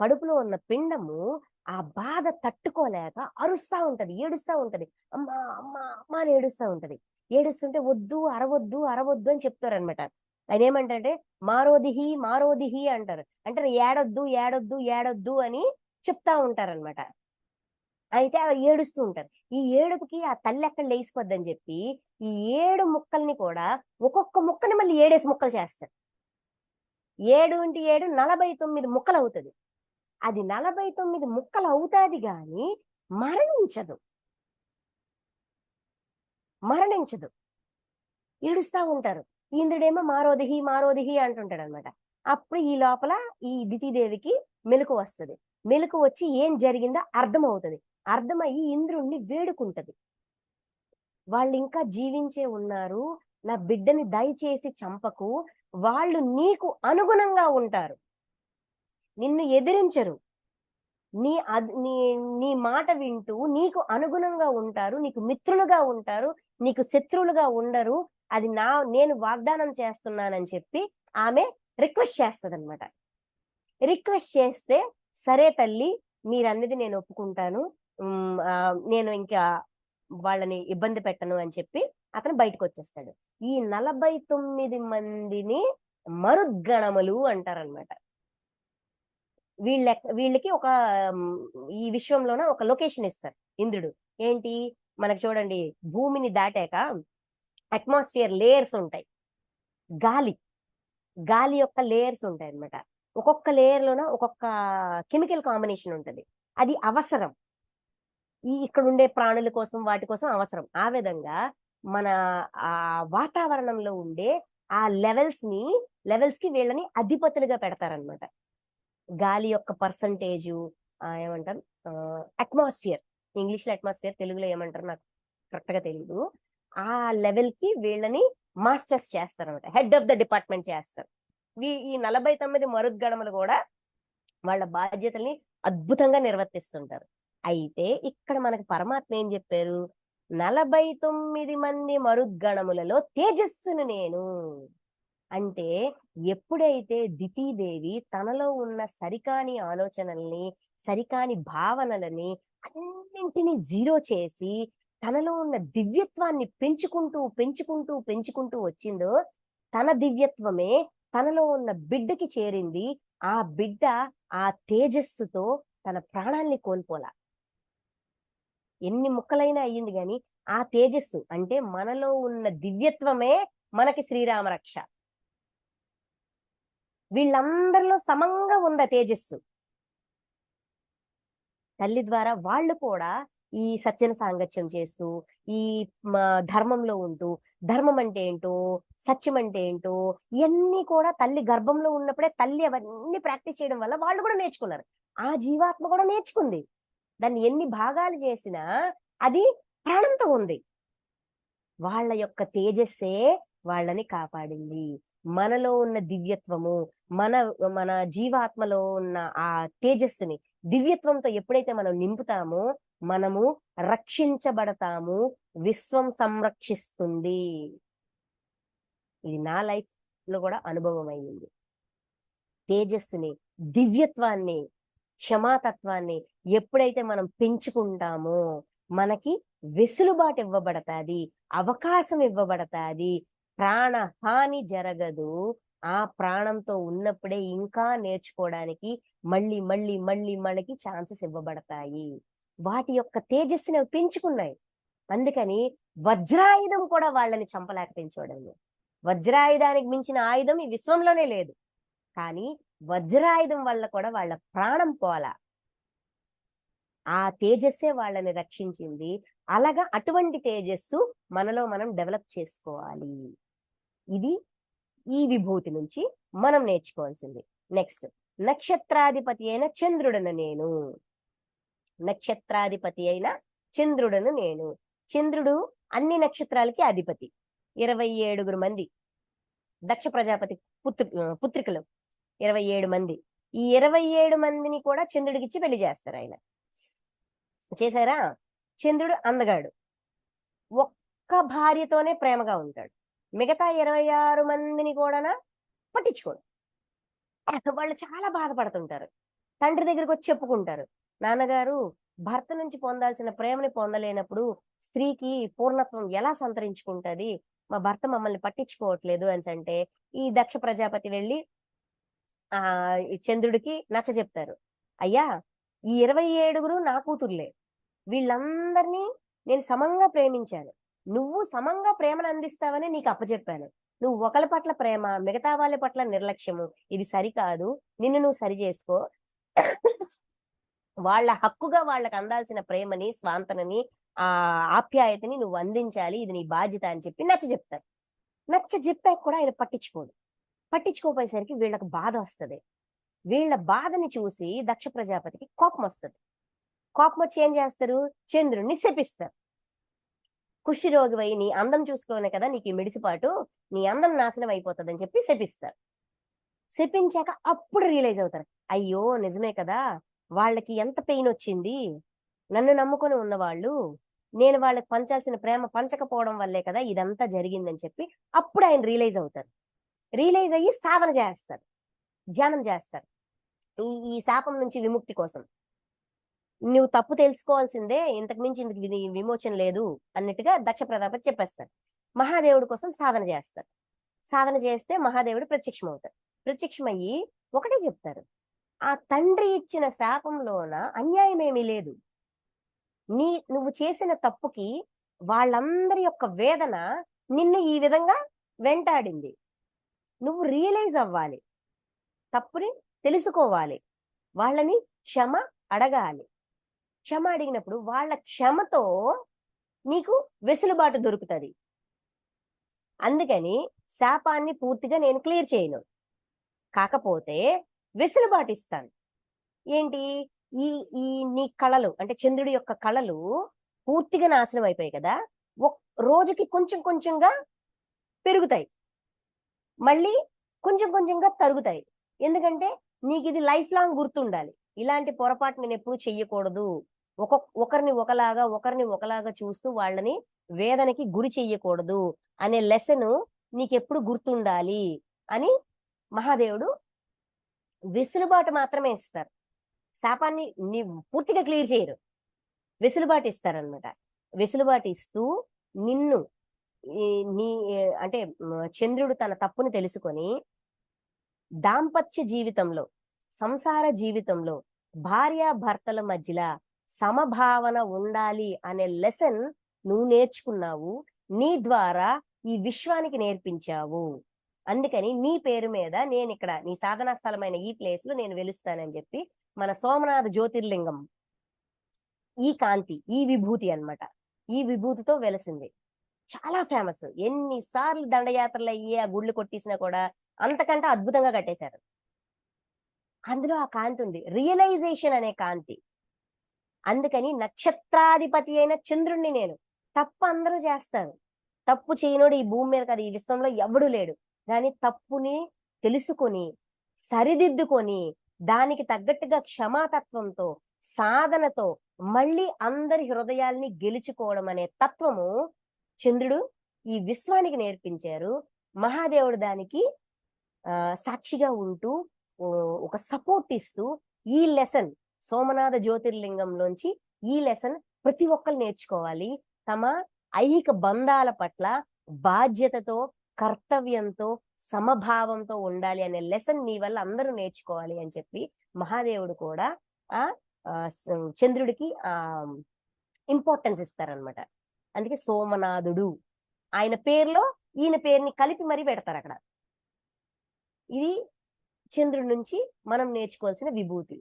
కడుపులో ఉన్న పిండము ఆ బాధ తట్టుకోలేక అరుస్తా ఉంటది, ఏడుస్తా ఉంటది, అమ్మా అమ్మా అమ్మా అని ఏడుస్తా ఉంటది. ఏడుస్తుంటే వద్దు అరవద్దు అని చెప్తారనమాట. ఆయన ఏమంటారంటే మారోదిహి మారోదిహి అంటారు, అంటే ఏడొద్దు ఏడొద్దు ఏడొద్దు అని చెప్తా ఉంటారనమాట. అయితే అవి ఏడుస్తూ ఉంటారు. ఈ ఏడుపుకి ఆ తల్లి ఎక్కడ లేచిపోద్దని చెప్పి ఈ 7 ముక్కల్ని కూడా ఒక్కొక్క ముక్కని మళ్ళీ 7 ముక్కలు చేస్తారు. 7 × 7 49 ముక్కలు అవుతుంది. అది 49 ముక్కలు అవుతాది గాని మరణించదు. మరణించదు, ఏడుస్తా ఉంటారు. ఇంద్రుడేమో మారోదిహి మారోదిహి అంటుంటాడు అనమాట. అప్పుడు ఈ లోపల ఈ దితిదేవికి మెలకు వస్తుంది. మెలకు వచ్చి ఏం జరిగిందో అర్థమవుతుంది. అర్థమయ్యి ఇంద్రుణ్ణి వేడుకుంటది, వాళ్ళు ఇంకా జీవించే ఉన్నారు, నా బిడ్డని దయచేసి చంపకు, వాళ్ళు నీకు అనుగుణంగా ఉంటారు, నిన్ను ఎదిరించరు, నీ నీ నీ మాట వింటూ నీకు అనుగుణంగా ఉంటారు, నీకు మిత్రులుగా ఉంటారు, నీకు శత్రువులుగా ఉండరు, అది నేను వాగ్దానం చేస్తున్నానని చెప్పి ఆమె రిక్వెస్ట్ చేస్తుంది అనమాట. రిక్వెస్ట్ చేస్తే సరే తల్లి మీరన్నది నేను ఒప్పుకుంటాను, నేను ఇంకా వాళ్ళని ఇబ్బంది పెట్టను అని చెప్పి అతను బయటకు వచ్చేస్తాడు. ఈ 49 మందిని మరుద్గణములు అంటారనమాట. వీళ్ళకి ఒక ఈ విశ్వంలోన ఒక లొకేషన్ ఇస్తారు ఇంద్రుడు. ఏంటి, మనకు చూడండి భూమిని దాటాక అట్మాస్ఫియర్ లేయర్స్ ఉంటాయి, గాలి గాలి యొక్క లేయర్స్ ఉంటాయి అనమాట. ఒక్కొక్క లేయర్ లోన ఒక్కొక్క కెమికల్ కాంబినేషన్ ఉంటది, అది అవసరం ఇక్కడ ఉండే ప్రాణుల కోసం, వాటి కోసం అవసరం. ఆ విధంగా మన ఆ వాతావరణంలో ఉండే ఆ లెవెల్స్ కి వీళ్ళని అధిపతులుగా పెడతారనమాట. గాలి యొక్క పర్సంటేజు ఏమంటారు, అట్మాస్ఫియర్, ఇంగ్లీష్ లో అట్మాస్ఫియర్, తెలుగులో ఏమంటారు నాకు కరెక్ట్ గా తెలియదు. ఆ లెవెల్ కి వీళ్ళని మాస్టర్స్ చేస్తారు అనమాట, హెడ్ ఆఫ్ ద డిపార్ట్మెంట్ చేస్తారు. ఈ 49 మరుద్గణములు కూడా వాళ్ళ బాధ్యతల్ని అద్భుతంగా నిర్వర్తిస్తుంటారు. అయితే ఇక్కడ మనకి పరమాత్మ ఏం చెప్పారు, 49 మంది మరుద్గణములలో తేజస్సును నేను అంటే, ఎప్పుడైతే దితీదేవి తనలో ఉన్న సరికాని ఆలోచనల్ని, సరికాని భావనలని అన్నింటినీ జీరో చేసి తనలో ఉన్న దివ్యత్వాన్ని పెంచుకుంటూ పెంచుకుంటూ పెంచుకుంటూ వచ్చిందో, తన దివ్యత్వమే తనలో ఉన్న బిడ్డకి చేరింది. ఆ బిడ్డ ఆ తేజస్సుతో తన ప్రాణాల్ని కోల్పోలా, ఎన్ని ముక్కలైనా అయ్యింది గాని ఆ తేజస్సు అంటే మనలో ఉన్న దివ్యత్వమే మనకి శ్రీరామ రక్ష. వీళ్ళందరిలో సమంగా ఉంద తేజస్సు. తల్లి ద్వారా వాళ్ళు కూడా ఈ సజ్జన సాంగత్యం చేస్తూ, ఈ ధర్మంలో ఉంటూ, ధర్మం అంటే ఏంటో, సత్యం అంటే ఏంటో ఇవన్నీ కూడా తల్లి గర్భంలో ఉన్నప్పుడే తల్లి అవన్నీ ప్రాక్టీస్ చేయడం వల్ల వాళ్ళు కూడా నేర్చుకున్నారు. ఆ జీవాత్మ కూడా నేర్చుకుంది. దాన్ని ఎన్ని భాగాలు చేసినా అది ప్రాణంతో ఉంది. వాళ్ళ యొక్క తేజస్సే వాళ్ళని కాపాడింది. మనలో ఉన్న దివ్యత్వము, మన మన జీవాత్మలో ఉన్న ఆ తేజస్సుని దివ్యత్వంతో ఎప్పుడైతే మనం నింపుతామో మనము రక్షించబడతాము, విశ్వం సంరక్షిస్తుంది. ఇది నా లైఫ్ లో కూడా అనుభవం అయింది. తేజస్సుని, దివ్యత్వాన్ని, క్షమాతత్వాన్ని ఎప్పుడైతే మనం పెంచుకుంటామో మనకి వెసులుబాటు ఇవ్వబడతాది, అవకాశం ఇవ్వబడతాది, ప్రాణహాని జరగదు. ఆ ప్రాణంతో ఉన్నప్పుడే ఇంకా నేర్చుకోవడానికి మళ్ళీ మళ్ళీ మళ్ళీ మనకి ఛాన్సెస్ ఇవ్వబడతాయి. వాటి యొక్క తేజస్సుని పెంచుకున్నాయి. అందుకని వజ్రాయుధం కూడా వాళ్ళని చంపలేకపోయించోడండి. వజ్రాయుధానికి మించిన ఆయుధం ఈ విశ్వంలోనే లేదు. కానీ వజ్రాయుధం వల్ల కూడా వాళ్ళ ప్రాణం పోలా, ఆ తేజస్సే వాళ్ళని రక్షించింది. అలాగా అటువంటి తేజస్సు మనలో మనం డెవలప్ చేసుకోవాలి. ఇది ఈ విభూతి నుంచి మనం నేర్చుకోవాల్సింది. నెక్స్ట్, నక్షత్రాధిపతి అయిన చంద్రుడను నేను. నక్షత్రాధిపతి అయిన చంద్రుడను నేను. చంద్రుడు అన్ని నక్షత్రాలకి అధిపతి. 27 మంది దక్ష ప్రజాపతి పుత్రికలు 27 మంది. ఈ 27 మందిని కూడా చంద్రుడికి ఇచ్చి పెళ్లి చేస్తారు. ఆయన చేశారా? చంద్రుడు అందగాడు, ఒక్క భార్యతోనే ప్రేమగా ఉంటాడు. మిగతా 26 మందిని కూడా పట్టించుకోడు. వాళ్ళు చాలా బాధపడుతుంటారు. తండ్రి దగ్గరికి వచ్చి చెప్పుకుంటారు, నాన్నగారు భర్త నుంచి పొందాల్సిన ప్రేమని పొందలేనప్పుడు స్త్రీకి పూర్ణత్వం ఎలా సంతరించుకుంటది, మా భర్త మమ్మల్ని పట్టించుకోవట్లేదు అని అంటే ఈ దక్ష ప్రజాపతి వెళ్ళి ఈ చంద్రుడికి నచ్చ చెప్తారు. అయ్యా, ఈ 27 నా కూతుర్లే, వీళ్ళందరినీ నేను సమంగా ప్రేమించాను. నువ్వు సమంగా ప్రేమను అందిస్తావని నీకు అప్పచెప్పాను. నువ్వు ఒకళ్ళ పట్ల ప్రేమ, మిగతా వాళ్ళ పట్ల నిర్లక్ష్యము, ఇది సరికాదు. నిన్ను నువ్వు సరి చేసుకో. వాళ్ళ హక్కుగా వాళ్ళకి అందాల్సిన ప్రేమని, స్వాంతనని, ఆప్యాయతని నువ్వు అందించాలి. ఇది నీ బాధ్యత అని చెప్పి నచ్చ చెప్తారు. నచ్చ చెప్పాక కూడా ఆయన పట్టించుకోడు. పట్టించుకోపోయేసరికి వీళ్ళకి బాధ వస్తుంది. వీళ్ళ బాధని చూసి దక్ష ప్రజాపతికి కోపం వస్తుంది. కోపం వచ్చి ఏం చేస్తారు? చంద్రుణ్ణి శపిస్తారు. కుష్ఠిరోగివై నీ అందం చూసుకోనే కదా నీకు ఈ మిడిసిపాటు, నీ అందం నాశనం అయిపోతుంది అని చెప్పి శపిస్తారు. శపించాక అప్పుడు రియలైజ్ అవుతారు, అయ్యో నిజమే కదా, వాళ్ళకి ఎంత పెయిన్ వచ్చింది, నన్ను నమ్ముకొని ఉన్నవాళ్ళు, నేను వాళ్ళకి పంచాల్సిన ప్రేమ పంచకపోవడం వల్లే కదా ఇదంతా జరిగిందని చెప్పి అప్పుడు ఆయన రియలైజ్ అవుతారు. రియలైజ్ అయ్యి సాధన చేస్తారు, ధ్యానం చేస్తారు ఈ శాపం నుంచి విముక్తి కోసం. నువ్వు తప్పు తెలుసుకోవాల్సిందే, ఇంతకు మించి ఇందుకు విమోచన లేదు అన్నట్టుగా దక్ష ప్రజాపతి చెప్పేస్తారు. మహాదేవుడి కోసం సాధన చేస్తారు. సాధన చేస్తే మహాదేవుడు ప్రత్యక్షమవుతారు. ప్రత్యక్షమయ్యి ఒకటే చెప్తారు, ఆ తండ్రి ఇచ్చిన శాపంలోన అన్యాయం ఏమీ లేదు. నువ్వు చేసిన తప్పుకి వాళ్ళందరి యొక్క వేదన నిన్ను ఈ విధంగా వెంటాడింది. నువ్వు రియలైజ్ అవ్వాలి, తప్పుని తెలుసుకోవాలి, వాళ్ళని క్షమ అడగాలి. క్షమ అడిగినప్పుడు వాళ్ళ క్షమతో నీకు వెసులుబాటు దొరుకుతుంది. అందుకని శాపాన్ని పూర్తిగా నేను క్లియర్ చేయను, కాకపోతే వెసులుబాటు ఇస్తాను. ఏంటి? ఈ ఈ నీ కళలు అంటే చంద్రుడి యొక్క కళలు పూర్తిగా నాశనం అయిపోయాయి కదా, రోజుకి కొంచెం కొంచెంగా పెరుగుతాయి, మళ్ళీ కొంచెం కొంచెంగా తరుగుతాయి. ఎందుకంటే నీకు ఇది లైఫ్ లాంగ్ గుర్తుండాలి, ఇలాంటి పొరపాటు నేను ఎప్పుడు చెయ్యకూడదు, ఒకరిని ఒకలాగా చూస్తూ వాళ్ళని వేదనకి గురి చెయ్యకూడదు అనే లెసన్ నీకెప్పుడు గుర్తుండాలి అని మహాదేవుడు వెసులుబాటు మాత్రమే ఇస్తారు. శాపాన్ని నీ పూర్తిగా క్లియర్ చేయరు, వెసులుబాటు ఇస్తారనమాట. వెసులుబాటు ఇస్తూ నిన్ను నీ అంటే చంద్రుడు తన తప్పుని తెలుసుకొని దాంపత్య జీవితంలో, సంసార జీవితంలో భార్యాభర్తల మధ్యలో సమభావన ఉండాలి అనే లెసన్ నువ్వు నేర్చుకున్నావు, నీ ద్వారా ఈ విశ్వానికి నేర్పించావు. అందుకని నీ పేరు మీద నేను ఇక్కడ నీ సాధనా స్థలమైన ఈ ప్లేస్ లో నేను వెలుస్తానని చెప్పి మన సోమనాథ జ్యోతిర్లింగం ఈ కాంతి, ఈ విభూతి అన్నమాట, ఈ విభూతితో వెలసింది. చాలా ఫేమస్. ఎన్నిసార్లు దండయాత్రలు అయ్యి ఆ గుళ్ళు కొట్టేసినా కూడా అంతకంటే అద్భుతంగా కట్టేశారు. అందులో ఆ కాంతి ఉంది, రియలైజేషన్ అనే కాంతి. అందుకని నక్షత్రాధిపతి అయిన చంద్రుణ్ణి నేను, తప్పు అందరూ చేస్తారు, తప్పు చేయనోడు ఈ భూమి మీద కదా, ఈ విశ్వంలో ఎవడూ లేడు. కానీ తప్పుని తెలుసుకొని సరిదిద్దుకొని దానికి తగ్గట్టుగా క్షమాతత్వంతో సాధనతో మళ్ళీ అందరి హృదయాల్ని గెలుచుకోవడం అనే తత్వము చంద్రుడు ఈ విశ్వానికి నేర్పించారు. మహాదేవుడు దానికి సాక్షిగా ఉంటూ ఒక సపోర్ట్ ఇస్తూ ఈ లెసన్ సోమనాథ జ్యోతిర్లింగంలోంచి ఈ లెసన్ ప్రతి ఒక్కరు నేర్చుకోవాలి. తమ ఐహిక బంధాల పట్ల బాధ్యతతో, కర్తవ్యంతో, సమభావంతో ఉండాలి అనే లెసన్ నీ వల్ల అందరూ నేర్చుకోవాలి అని చెప్పి మహాదేవుడు కూడా ఆ చంద్రుడికి ఇంపార్టెన్స్ ఇస్తారనమాట. అందుకే సోమనాథుడు ఆయన పేరులో ఈయన పేరుని కలిపి మరీ పెడతారు అక్కడ. ఇది చంద్రుడి నుంచి మనం నేర్చుకోవాల్సిన విభూతి.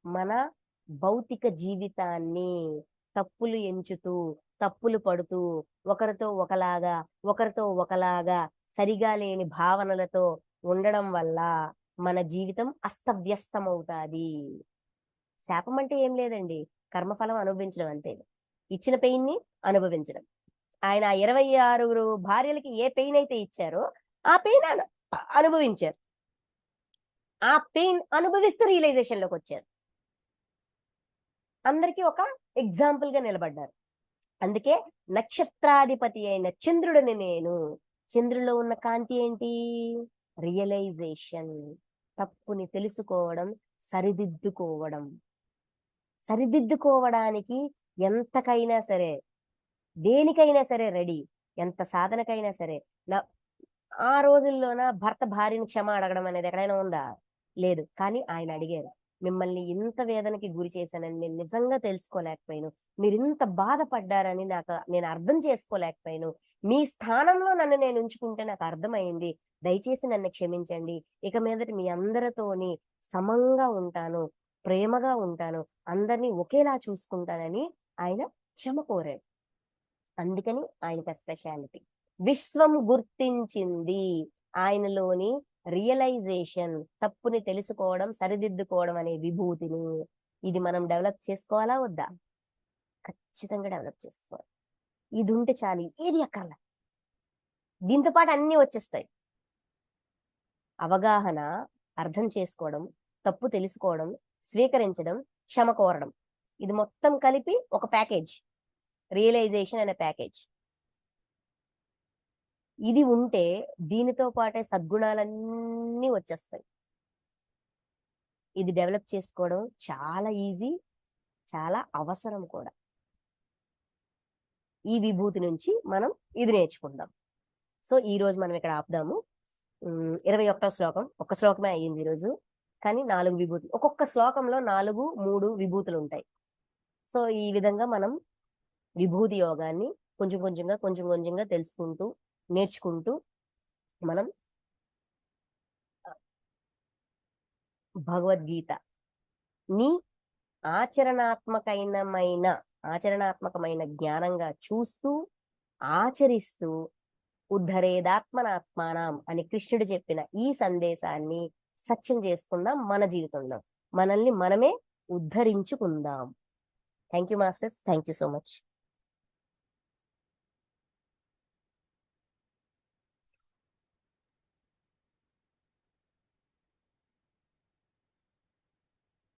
మన భౌతిక జీవితాన్ని తప్పులు ఎంచుతూ, తప్పులు పడుతూ, ఒకరితో ఒకలాగా సరిగా లేని భావనలతో ఉండడం వల్ల మన జీవితం అస్తవ్యస్తమవుతాది. శాపం అంటే ఏం లేదండి, కర్మఫలం అనుభవించడం అంతే. ఇచ్చిన పెయిన్ ని అనుభవించడం. ఆయన 26 భార్యలకి ఏ పెయిన్ అయితే ఇచ్చారో ఆ పెయిన్ అనుభవించారు. ఆ పెయిన్ అనుభవిస్తూ రియలైజేషన్ లోకి వచ్చారు. అందరికీ ఒక ఎగ్జాంపుల్ గా నిలబడ్డారు. అందుకే నక్షత్రాధిపతి అయిన చంద్రుడిని నేను. చంద్రుడిలో ఉన్న కాంతి ఏంటి? రియలైజేషన్. తప్పుని తెలుసుకోవడం, సరిదిద్దుకోవడం. సరిదిద్దుకోవడానికి ఎంతకైనా సరే, దేనికైనా సరే రెడీ. ఎంత సాధనకైనా సరే. నా ఆ రోజుల్లోన భర్త భార్యని క్షమ అడగడం అనేది ఎక్కడైనా ఉందా? లేదు. కానీ ఆయన అడిగారు. మిమ్మల్ని ఇంత వేదనకి గురి చేశానని నేను నిజంగా తెలుసుకోలేకపోయాను. మీరింత బాధపడ్డారని నేను అర్థం చేసుకోలేకపోయాను. మీ స్థానంలో నన్ను నేను ఉంచుకుంటే నాకు అర్థమైంది. దయచేసి నన్ను క్షమించండి. ఇక మీదట మీ అందరితోని సమంగా ఉంటాను. ప్రేమగా ఉంటాను. అందరిని ఒకేలా చూసుకుంటానని ఆయన క్షమ కోరాడు. అందుకని ఆయనకి ఆ స్పెషాలిటీ. విశ్వం గుర్తించింది ఆయనలోని రియలైజేషన్, తప్పుని తెలుసుకోవడం, సరిదిద్దుకోవడం అనే విభూతిని. ఇది మనం డెవలప్ చేసుకోవాలా వద్దా? ఖచ్చితంగా డెవలప్ చేసుకోవాలి. ఇది ఉంటే చాలు, ఏది అక్కర్లా. దీంతో పాటు అన్ని వచ్చేస్తాయి. అవగాహన, అర్థం చేసుకోవడం, తప్పు తెలుసుకోవడం, స్వీకరించడం, క్షమ కోరడం, ఇది మొత్తం కలిపి ఒక ప్యాకేజ్, రియలైజేషన్ అనే ప్యాకేజ్. ఇది ఉంటే దీనితో పాటే సద్గుణాలన్నీ వచ్చేస్తాయి. ఇది డెవలప్ చేసుకోవడం చాలా ఈజీ, చాలా అవసరం కూడా. ఈ విభూతి నుంచి మనం ఇది నేర్చుకుందాం. సో ఈ రోజు మనం ఇక్కడ ఆపుదాము. 21వ శ్లోకం, ఒక్క శ్లోకమే అయ్యింది ఈరోజు, కానీ 4 విభూతులు. ఒక్కొక్క శ్లోకంలో 4, 3 విభూతులు ఉంటాయి. సో ఈ విధంగా మనం విభూతి యోగాన్ని కొంచెం కొంచెంగా తెలుసుకుంటూ, నేర్చుకుంటూ మనం భగవద్గీత ని ఆచరణాత్మకమైన జ్ఞానంగా చూస్తూ, ఆచరిస్తూ, ఉద్ధరేదాత్మనాత్మానం అని కృష్ణుడు చెప్పిన ఈ సందేశాన్ని సత్యం చేసుకుందాం మన జీవితంలో. మనల్ని మనమే ఉద్ధరించుకుందాం. Thank you masters. Thank you so much.